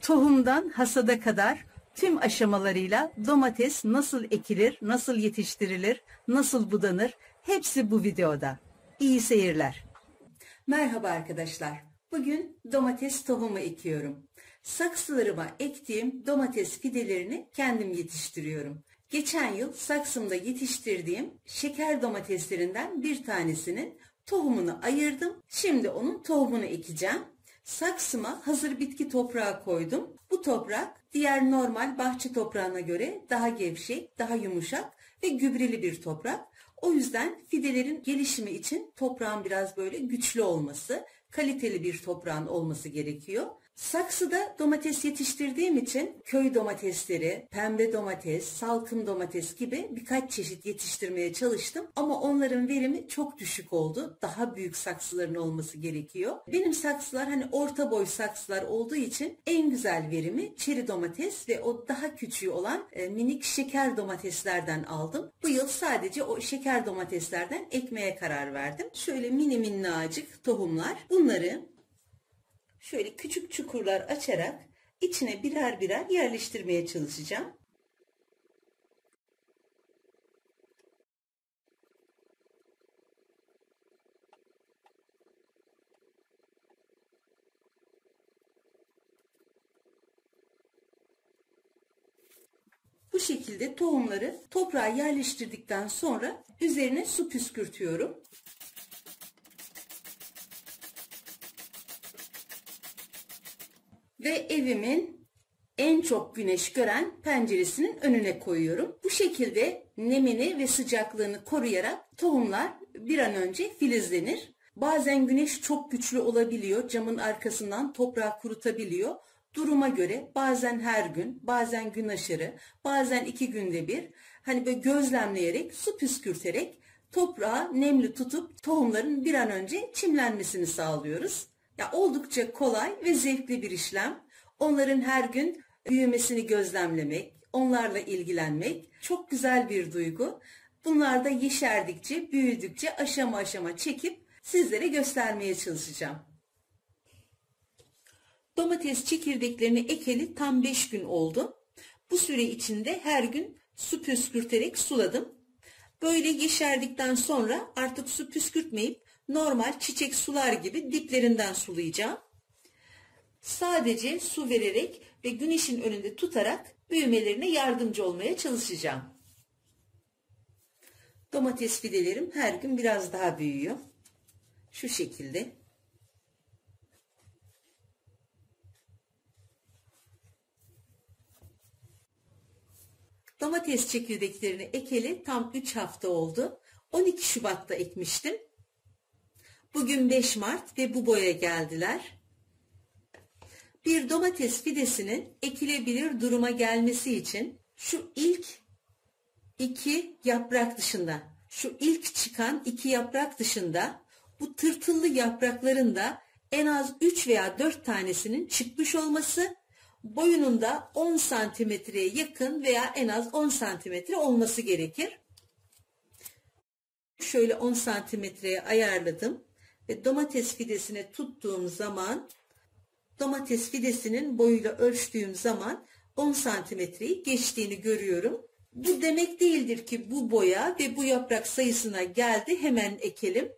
Tohumdan hasada kadar tüm aşamalarıyla domates nasıl ekilir, nasıl yetiştirilir, nasıl budanır hepsi bu videoda. İyi seyirler. Merhaba arkadaşlar. Bugün domates tohumu ekiyorum. Saksılarıma ektiğim domates fidelerini kendim yetiştiriyorum. Geçen yıl saksımda yetiştirdiğim şeker domateslerinden bir tanesinin tohumunu ayırdım. Şimdi onun tohumunu ekeceğim. Saksıma hazır bitki toprağı koydum. Bu toprak diğer normal bahçe toprağına göre daha gevşek, daha yumuşak ve gübreli bir toprak. O yüzden fidelerin gelişimi için toprağın biraz böyle güçlü olması, kaliteli bir toprağın olması gerekiyor. Saksıda domates yetiştirdiğim için köy domatesleri, pembe domates, salkım domates gibi birkaç çeşit yetiştirmeye çalıştım. Ama onların verimi çok düşük oldu. Daha büyük saksıların olması gerekiyor. Benim saksılar hani orta boy saksılar olduğu için en güzel verimi çeri domates ve o daha küçüğü olan minik şeker domateslerden aldım. Bu yıl sadece o şeker domateslerden ekmeye karar verdim. Şöyle mini minnacık tohumlar. Bunları şöyle küçük çukurlar açarak içine birer birer yerleştirmeye çalışacağım. Bu şekilde tohumları toprağa yerleştirdikten sonra üzerine su püskürtüyorum. Ve evimin en çok güneş gören penceresinin önüne koyuyorum. Bu şekilde nemini ve sıcaklığını koruyarak tohumlar bir an önce filizlenir. Bazen güneş çok güçlü olabiliyor. Camın arkasından toprağı kurutabiliyor. Duruma göre bazen her gün, bazen gün aşırı, bazen 2 günde bir hani böyle gözlemleyerek, su püskürterek toprağı nemli tutup tohumların bir an önce çimlenmesini sağlıyoruz. Ya oldukça kolay ve zevkli bir işlem. Onların her gün büyümesini gözlemlemek, onlarla ilgilenmek çok güzel bir duygu. Bunlar da yeşerdikçe, büyüdükçe aşama aşama çekip sizlere göstermeye çalışacağım. Domates çekirdeklerini ekeli tam 5 gün oldu. Bu süre içinde her gün su püskürterek suladım. Böyle yeşerdikten sonra artık su püskürtmeyip normal çiçek sular gibi diplerinden sulayacağım. Sadece su vererek ve güneşin önünde tutarak büyümelerine yardımcı olmaya çalışacağım. Domates fidelerim her gün biraz daha büyüyor. Şu şekilde. Domates çekirdeklerini ekeli tam 3 hafta oldu. 12 Şubat'ta ekmiştim. Bugün 5 Mart ve bu boya geldiler. Bir domates fidesinin ekilebilir duruma gelmesi için şu ilk 2 yaprak dışında, şu ilk çıkan 2 yaprak dışında bu tırtıllı yaprakların da en az 3 veya 4 tanesinin çıkmış olması, boyunun da 10 santimetreye yakın veya en az 10 santimetre olması gerekir. Şöyle 10 santimetreye ayarladım ve domates fidesine tuttuğum zaman, domates fidesinin boyuyla ölçtüğüm zaman 10 santimetreyi geçtiğini görüyorum. Bu demek değildir ki bu boya ve bu yaprak sayısına geldi hemen ekelim.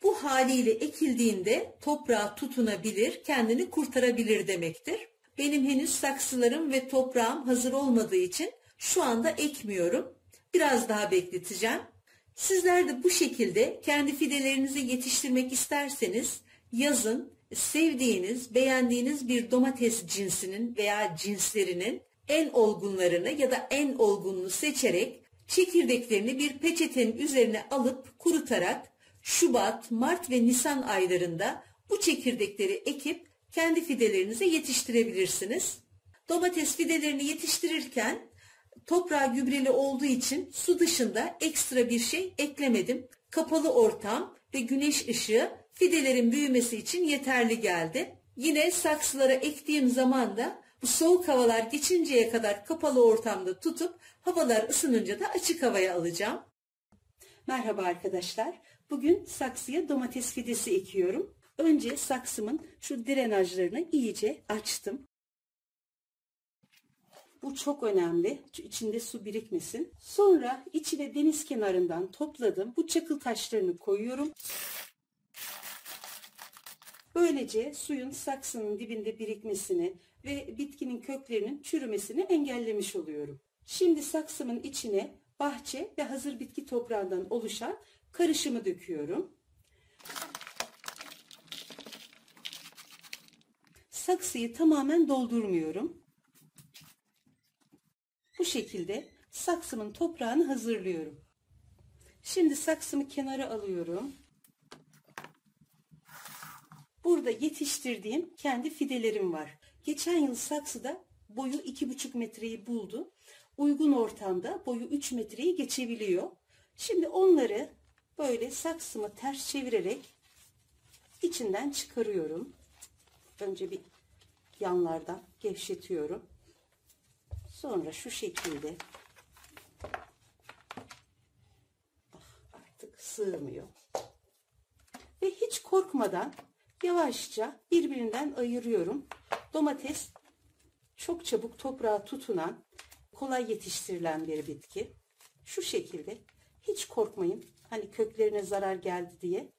Bu haliyle ekildiğinde toprağa tutunabilir, kendini kurtarabilir demektir. Benim henüz saksılarım ve toprağım hazır olmadığı için şu anda ekmiyorum. Biraz daha bekleteceğim. Sizler de bu şekilde kendi fidelerinizi yetiştirmek isterseniz yazın sevdiğiniz, beğendiğiniz bir domates cinsinin veya cinslerinin en olgunlarını ya da en olgununu seçerek çekirdeklerini bir peçetenin üzerine alıp kurutarak Şubat, Mart ve Nisan aylarında bu çekirdekleri ekip kendi fidelerinize yetiştirebilirsiniz. Domates fidelerini yetiştirirken toprağı gübreli olduğu için su dışında ekstra bir şey eklemedim. Kapalı ortam ve güneş ışığı fidelerin büyümesi için yeterli geldi. Yine saksılara ektiğim zaman da bu soğuk havalar geçinceye kadar kapalı ortamda tutup havalar ısınınca da açık havaya alacağım. Merhaba arkadaşlar. Bugün saksıya domates fidesi ekiyorum. Önce saksımın şu drenajlarını iyice açtım. Bu çok önemli. İçinde su birikmesin. Sonra içine deniz kenarından topladım. Bu çakıl taşlarını koyuyorum. Böylece suyun saksının dibinde birikmesini ve bitkinin köklerinin çürümesini engellemiş oluyorum. Şimdi saksımın içine bahçe ve hazır bitki toprağından oluşan karışımı döküyorum. Saksıyı tamamen doldurmuyorum. Bu şekilde saksımın toprağını hazırlıyorum. Şimdi saksımı kenara alıyorum. Burada yetiştirdiğim kendi fidelerim var. Geçen yıl saksıda boyu 2,5 metreyi buldu. Uygun ortamda boyu 3 metreyi geçebiliyor. Şimdi onları böyle saksımı ters çevirerek içinden çıkarıyorum. Önce bir yanlardan gevşetiyorum. Sonra şu şekilde artık sığmıyor. Ve hiç korkmadan yavaşça birbirinden ayırıyorum. Domates çok çabuk toprağa tutunan, kolay yetiştirilen bir bitki. Şu şekilde hiç korkmayın. Hani köklerine zarar geldi diye.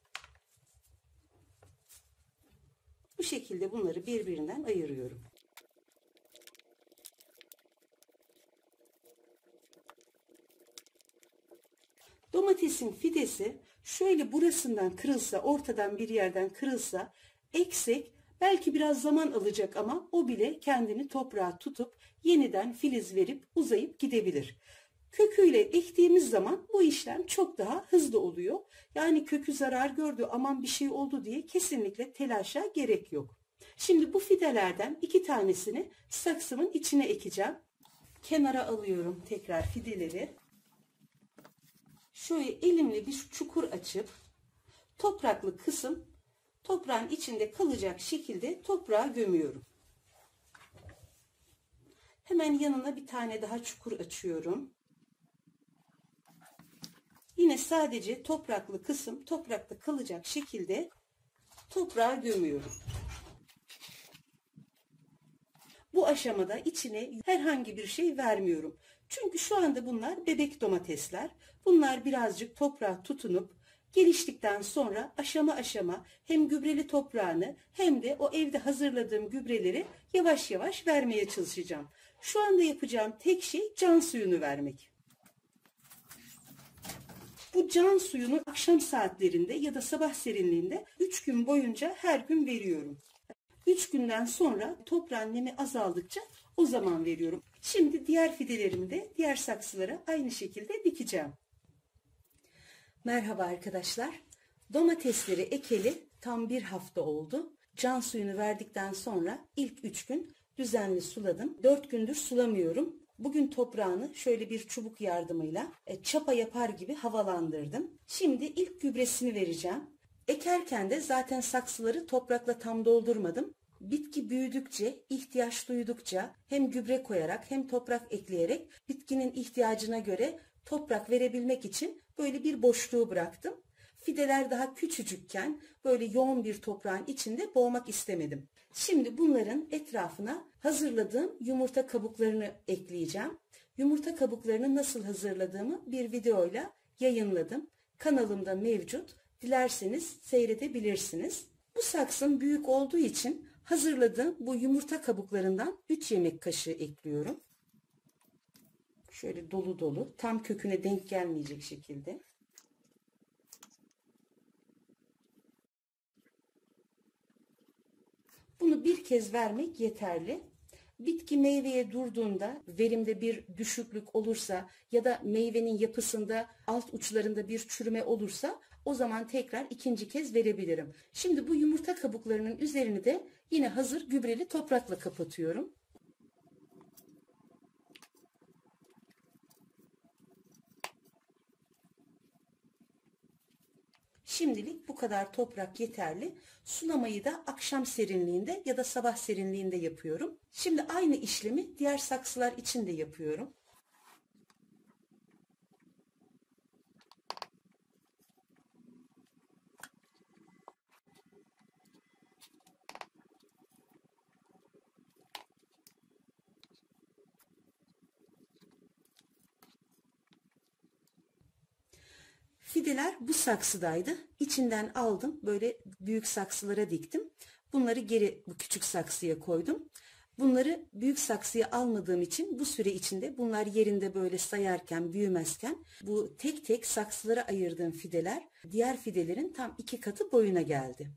Bu şekilde bunları birbirinden ayırıyorum. Domatesin fidesi şöyle burasından kırılsa, ortadan bir yerden kırılsa, eksik, belki biraz zaman alacak ama o bile kendini toprağa tutup yeniden filiz verip uzayıp gidebilir. Köküyle ektiğimiz zaman bu işlem çok daha hızlı oluyor. Yani kökü zarar gördü, aman bir şey oldu diye kesinlikle telaşa gerek yok. Şimdi bu fidelerden 2 tanesini saksımın içine ekeceğim. Kenara alıyorum tekrar fideleri. Şöyle elimle bir çukur açıp topraklı kısım toprağın içinde kalacak şekilde toprağa gömüyorum. Hemen yanına bir tane daha çukur açıyorum. Yine sadece topraklı kısım toprakta kalacak şekilde toprağa gömüyorum. Bu aşamada içine herhangi bir şey vermiyorum. Çünkü şu anda bunlar bebek domatesler. Bunlar birazcık toprağa tutunup geliştikten sonra aşama aşama hem gübreli toprağını hem de o evde hazırladığım gübreleri yavaş yavaş vermeye çalışacağım. Şu anda yapacağım tek şey can suyunu vermek. Bu can suyunu akşam saatlerinde ya da sabah serinliğinde 3 gün boyunca her gün veriyorum. 3 günden sonra toprağın nemi azaldıkça o zaman veriyorum. Şimdi diğer fidelerimi de diğer saksılara aynı şekilde dikeceğim. Merhaba arkadaşlar. Domatesleri ekeli tam bir hafta oldu. Can suyunu verdikten sonra ilk 3 gün düzenli suladım. 4 gündür sulamıyorum. Bugün toprağını şöyle bir çubuk yardımıyla çapa yapar gibi havalandırdım. Şimdi ilk gübresini vereceğim. Ekerken de zaten saksıları toprakla tam doldurmadım. Bitki büyüdükçe, ihtiyaç duydukça hem gübre koyarak hem toprak ekleyerek bitkinin ihtiyacına göre toprak verebilmek için böyle bir boşluğu bıraktım. Fideler daha küçücükken böyle yoğun bir toprağın içinde boğmak istemedim. Şimdi bunların etrafına hazırladığım yumurta kabuklarını ekleyeceğim. Yumurta kabuklarını nasıl hazırladığımı bir videoyla yayınladım. Kanalımda mevcut. Dilerseniz seyredebilirsiniz. Bu saksım büyük olduğu için hazırladığım bu yumurta kabuklarından 3 yemek kaşığı ekliyorum. Şöyle dolu dolu, tam köküne denk gelmeyecek şekilde. Bunu bir kez vermek yeterli. Bitki meyveye durduğunda verimde bir düşüklük olursa ya da meyvenin yapısında alt uçlarında bir çürüme olursa o zaman tekrar ikinci kez verebilirim. Şimdi bu yumurta kabuklarının üzerini de yine hazır gübreli toprakla kapatıyorum. Şimdilik bu kadar toprak yeterli. Sulamayı da akşam serinliğinde ya da sabah serinliğinde yapıyorum. Şimdi aynı işlemi diğer saksılar için de yapıyorum. fideler bu saksıdaydı. İçinden aldım. Böyle büyük saksılara diktim. Bunları geri bu küçük saksıya koydum. Bunları büyük saksıya almadığım için bu süre içinde bunlar yerinde böyle sayarken, büyümezken bu tek tek saksılara ayırdığım fideler diğer fidelerin tam 2 katı boyuna geldi.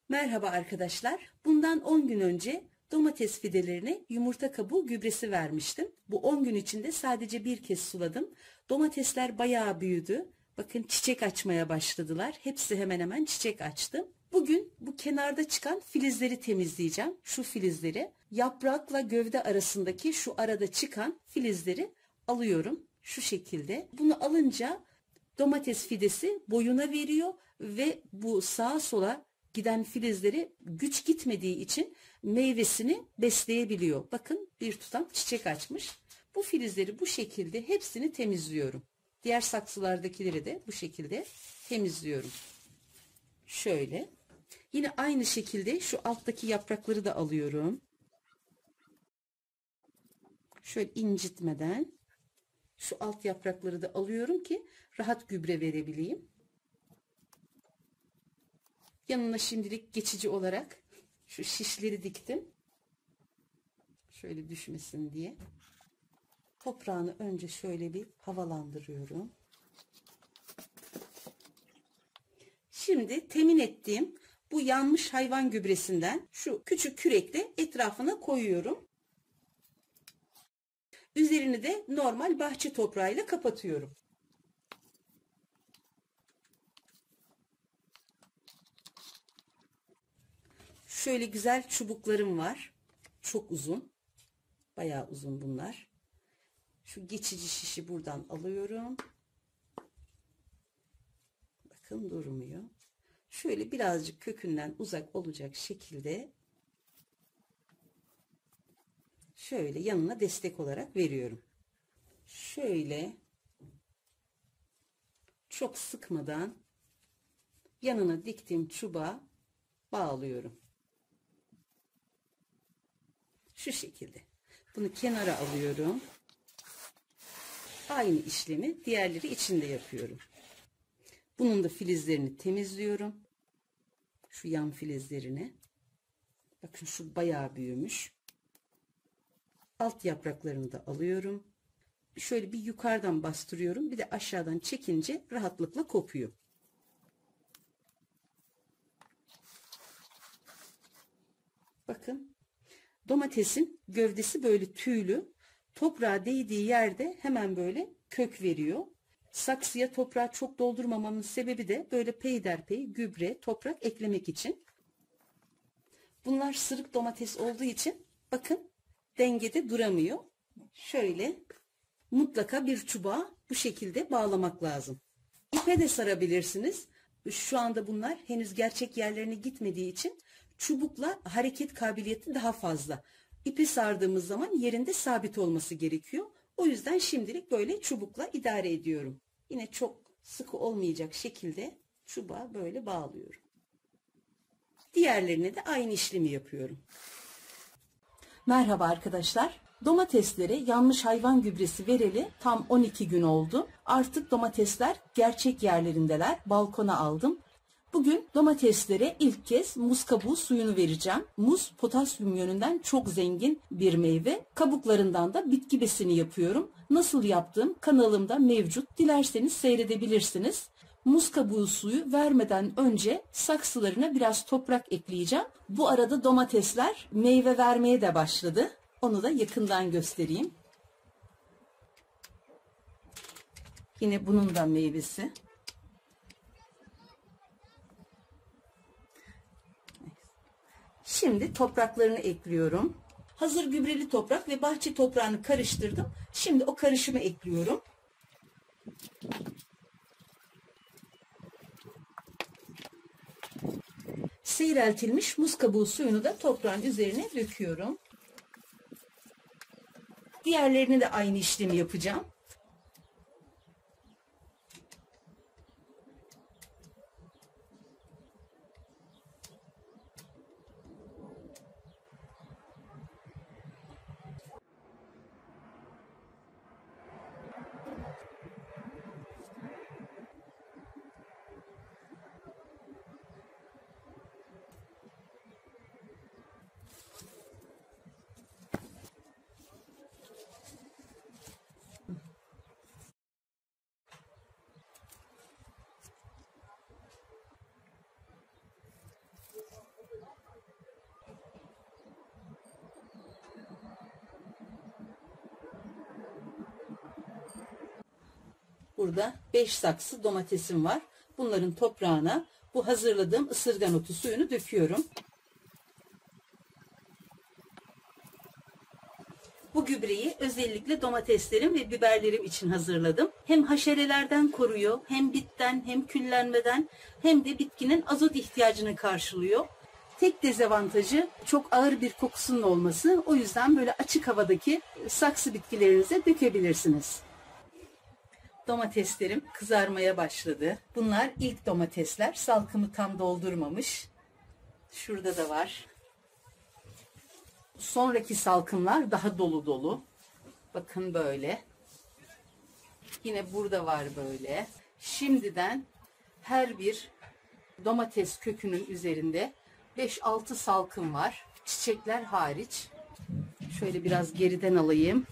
Merhaba arkadaşlar. Bundan 10 gün önce domates fidelerine yumurta kabuğu gübresi vermiştim. Bu 10 gün içinde sadece bir kez suladım. Domatesler bayağı büyüdü. Bakın çiçek açmaya başladılar. Hepsi hemen hemen çiçek açtı. Bugün bu kenarda çıkan filizleri temizleyeceğim. Şu filizleri, yaprakla gövde arasındaki şu arada çıkan filizleri alıyorum. Şu şekilde. Bunu alınca domates fidesi boyuna veriyor ve bu sağa sola giden filizleri güç gitmediği için meyvesini besleyebiliyor. Bakın bir tutam çiçek açmış. Bu filizleri bu şekilde hepsini temizliyorum. Diğer saksılardakileri de bu şekilde temizliyorum. Şöyle. Yine aynı şekilde şu alttaki yaprakları da alıyorum. Şöyle incitmeden şu alt yaprakları da alıyorum ki rahat gübre verebileyim. Yanına şimdilik geçici olarak şu şişleri diktim. Şöyle düşmesin diye. Toprağını önce şöyle bir havalandırıyorum. Şimdi temin ettiğim bu yanmış hayvan gübresinden şu küçük kürekle etrafına koyuyorum. Üzerini de normal bahçe toprağıyla kapatıyorum. Şöyle güzel çubuklarım var. Çok uzun. Bayağı uzun bunlar. Şu geçici şişi buradan alıyorum. Bakın durmuyor. Şöyle birazcık kökünden uzak olacak şekilde şöyle yanına destek olarak veriyorum. Şöyle çok sıkmadan yanına diktiğim çubuğa bağlıyorum. Şu şekilde. Bunu kenara alıyorum. Aynı işlemi diğerleri için de yapıyorum. Bunun da filizlerini temizliyorum. Şu yan filizlerini. Bakın şu bayağı büyümüş. Alt yapraklarını da alıyorum. Şöyle bir yukarıdan bastırıyorum. Bir de aşağıdan çekince rahatlıkla kopuyor. Bakın. Domatesin gövdesi böyle tüylü. Toprağa değdiği yerde hemen böyle kök veriyor. Saksıya toprağı çok doldurmamamın sebebi de böyle peyderpey gübre, toprak eklemek için. Bunlar sırık domates olduğu için bakın dengede duramıyor. Şöyle mutlaka bir çubuğa bu şekilde bağlamak lazım. İpe de sarabilirsiniz. Şu anda bunlar henüz gerçek yerlerine gitmediği için çubukla hareket kabiliyeti daha fazla. İpi sardığımız zaman yerinde sabit olması gerekiyor. O yüzden şimdilik böyle çubukla idare ediyorum. Yine çok sıkı olmayacak şekilde çubuğa böyle bağlıyorum. Diğerlerine de aynı işlemi yapıyorum. Merhaba arkadaşlar. Domateslere yanmış hayvan gübresi vereli tam 12 gün oldu. Artık domatesler gerçek yerlerindeler. Balkona aldım. Bugün domateslere ilk kez muz kabuğu suyunu vereceğim. Muz potasyum yönünden çok zengin bir meyve. Kabuklarından da bitki besini yapıyorum. Nasıl yaptığım kanalımda mevcut. Dilerseniz seyredebilirsiniz. Muz kabuğu suyu vermeden önce saksılarına biraz toprak ekleyeceğim. Bu arada domatesler meyve vermeye de başladı. Onu da yakından göstereyim. Yine bunun da meyvesi. Şimdi topraklarını ekliyorum. Hazır gübreli toprak ve bahçe toprağını karıştırdım. Şimdi o karışımı ekliyorum. Seyreltilmiş muz kabuğu suyunu da toprağın üzerine döküyorum. Diğerlerini de aynı işlemi yapacağım. Burada 5 saksı domatesim var. Bunların toprağına bu hazırladığım ısırgan otu suyunu döküyorum. Bu gübreyi özellikle domateslerim ve biberlerim için hazırladım. Hem haşerelerden koruyor, hem bitten, hem küllenmeden, hem de bitkinin azot ihtiyacını karşılıyor. Tek dezavantajı çok ağır bir kokusunun olması. O yüzden böyle açık havadaki saksı bitkilerinize dökebilirsiniz. Domateslerim kızarmaya başladı. Bunlar ilk domatesler. Salkımı tam doldurmamış. Şurada da var. Sonraki salkımlar daha dolu dolu. Bakın böyle. Yine burada var böyle. Şimdiden her bir domates kökünün üzerinde 5-6 salkım var. Çiçekler hariç. Şöyle biraz geriden alayım.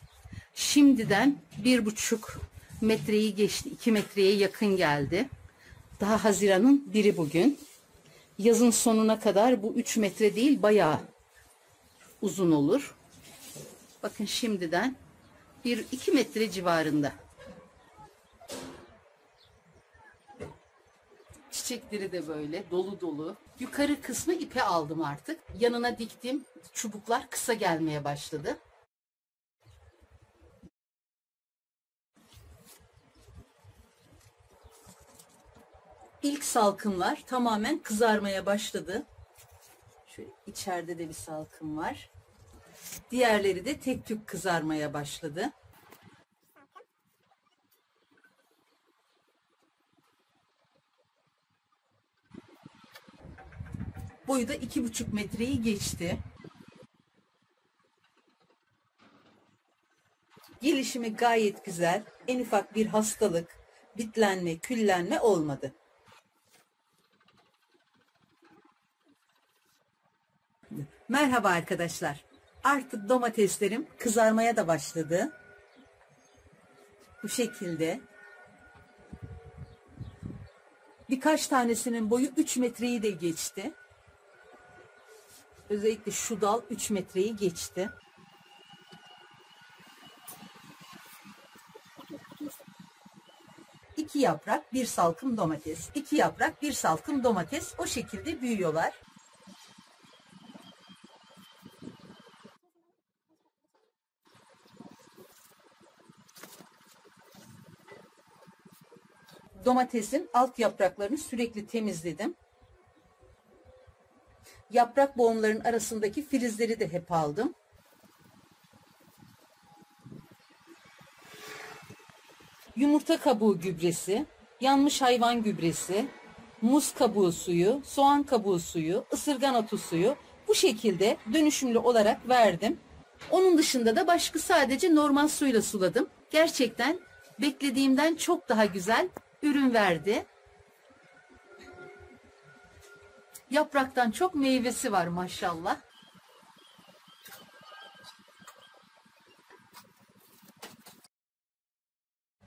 Şimdiden 1,5 metreyi geçti. 2 metreye yakın geldi. Daha Haziran'ın 1'i bugün. Yazın sonuna kadar bu 3 metre değil, bayağı uzun olur. Bakın şimdiden 1-2 metre civarında. Çiçekleri de böyle dolu dolu. Yukarı kısmı ipe aldım artık. Yanına diktim. Çubuklar kısa gelmeye başladı. İlk salkımlar tamamen kızarmaya başladı. Şöyle içeride de bir salkım var. Diğerleri de tek tük kızarmaya başladı. Boyu da 2,5 metreyi geçti. Gelişimi gayet güzel. En ufak bir hastalık, bitlenme, küllenme olmadı. Merhaba arkadaşlar. Artık domateslerim kızarmaya da başladı. Bu şekilde. Birkaç tanesinin boyu 3 metreyi de geçti. Özellikle şu dal 3 metreyi geçti. İki yaprak, bir salkım domates. 2 yaprak, bir salkım domates. O şekilde büyüyorlar. Domatesin alt yapraklarını sürekli temizledim. Yaprak boğumların arasındaki filizleri de hep aldım. Yumurta kabuğu gübresi, yanmış hayvan gübresi, muz kabuğu suyu, soğan kabuğu suyu, ısırgan otu suyu bu şekilde dönüşümlü olarak verdim. Onun dışında da başka sadece normal suyla suladım. Gerçekten beklediğimden çok daha güzel ürün verdi. Yapraktan çok meyvesi var maşallah.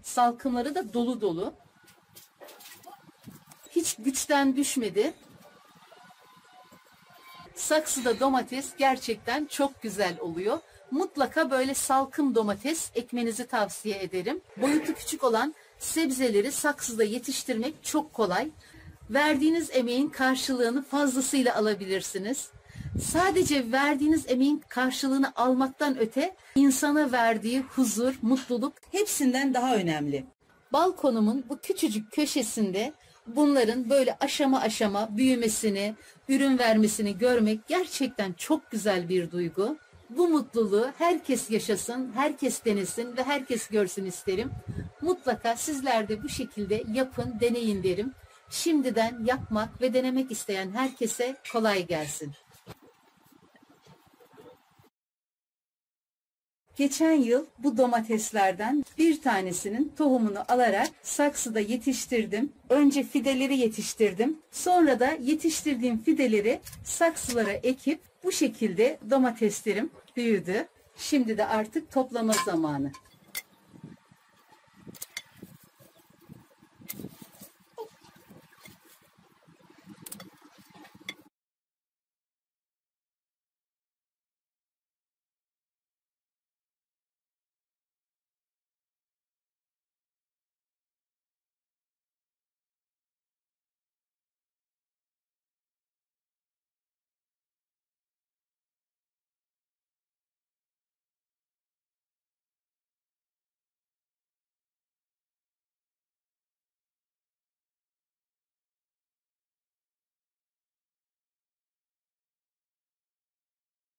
Salkımları da dolu dolu. Hiç güçten düşmedi. Saksıda domates gerçekten çok güzel oluyor. Mutlaka böyle salkım domates ekmenizi tavsiye ederim. Boyutu küçük olan sebzeleri saksıda yetiştirmek çok kolay. Verdiğiniz emeğin karşılığını fazlasıyla alabilirsiniz. Sadece verdiğiniz emeğin karşılığını almaktan öte insana verdiği huzur, mutluluk hepsinden daha önemli. Balkonumun bu küçücük köşesinde bunların böyle aşama aşama büyümesini, ürün vermesini görmek gerçekten çok güzel bir duygu. Bu mutluluğu herkes yaşasın, herkes denesin ve herkes görsün isterim. Mutlaka sizler de bu şekilde yapın, deneyin derim. Şimdiden yapmak ve denemek isteyen herkese kolay gelsin. Geçen yıl bu domateslerden bir tanesinin tohumunu alarak saksıda yetiştirdim. Önce fideleri yetiştirdim. Sonra da yetiştirdiğim fideleri saksılara ekip bu şekilde domateslerim büyüdü. Şimdi de artık toplama zamanı.